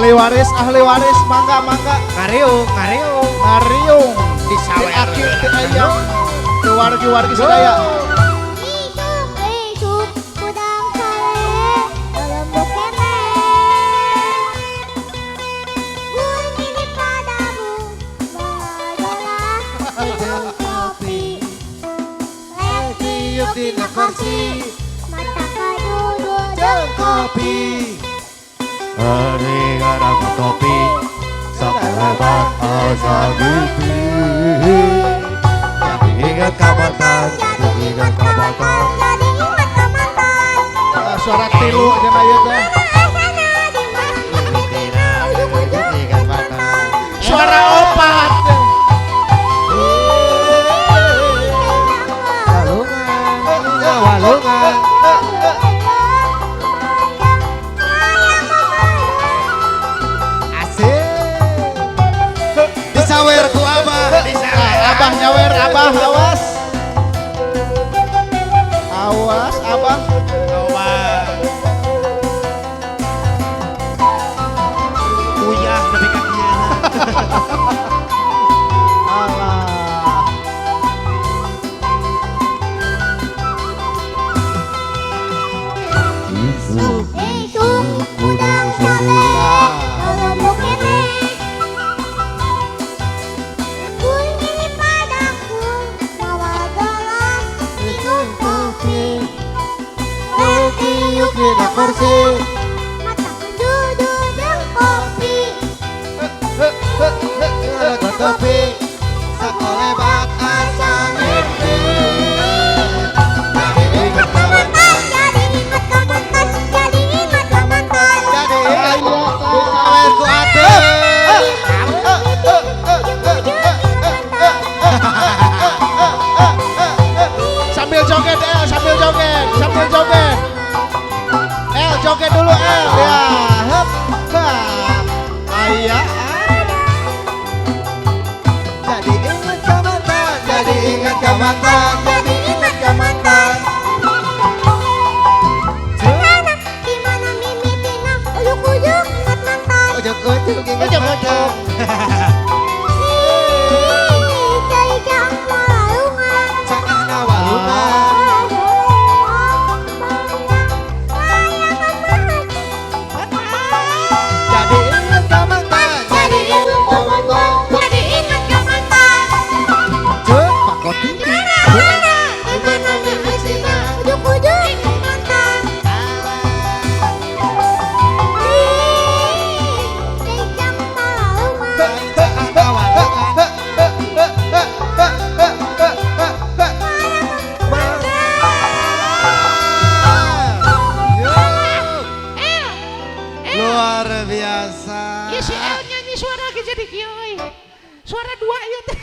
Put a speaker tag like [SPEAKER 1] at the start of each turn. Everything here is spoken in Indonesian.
[SPEAKER 1] ahli waris, mangga. Ngariung.
[SPEAKER 2] Di sawer.
[SPEAKER 1] Akhir teh ayam. Wargi sadaya.
[SPEAKER 3] Isuk, kudang sare, lembut kene. Gun ini padamu, bahagialah hidup kopi. Tiup dina kursi, mata kaduduk jeung kopi.
[SPEAKER 2] Hari garang kopi, sakalebat asa gipi. Ingat kabatan, ingat kabatan.
[SPEAKER 3] Jadi ingat ke mantan.
[SPEAKER 1] Suara tilu aja na ieu teh.
[SPEAKER 2] Ingat mantan.
[SPEAKER 1] Suara opat.
[SPEAKER 2] Walungan. Asik. Disawer ku abah.
[SPEAKER 1] Abah nyawer, abah awas. Awas, abah.
[SPEAKER 2] Uyah tapi kakiana.
[SPEAKER 1] Allah.
[SPEAKER 3] Isuk, kudang sare, lembut kene. Gun ini padaku, bawa gelas, minum kopi. Tiup dina kursi, mata kaduduk jeung kopi.
[SPEAKER 2] Kopi. Sakalebat asa gipi.
[SPEAKER 3] Jadi ingat ke mantan.
[SPEAKER 2] Jadi disawer ku atuh.
[SPEAKER 1] Sambil joget El, sambil joget. El joget dulu El. Ya, hep. Aya.
[SPEAKER 2] Jadi ingat ke mantan. Jadi ingat ke mantan. Jadi ingat ke mantan.
[SPEAKER 3] Gimana mimitina, ujuk-ujuk ingat mantan.
[SPEAKER 2] Ujuk-ujuk ingat mantan.
[SPEAKER 3] Ica-ica walungan.
[SPEAKER 2] Sakana walungan. Jadi ingat ke mantan. Jadi ingat ke mantan.
[SPEAKER 3] Jadi ingat ke mantan.
[SPEAKER 2] Cuk, Pak Koti.
[SPEAKER 3] Gimana mimitina, ujuk-ujuk ingat mantan. Ica-ica walungan.
[SPEAKER 2] Luar biasa.
[SPEAKER 4] Ya si El nyanyi suara ke jadi kieu euy. Suara dua ieu teh.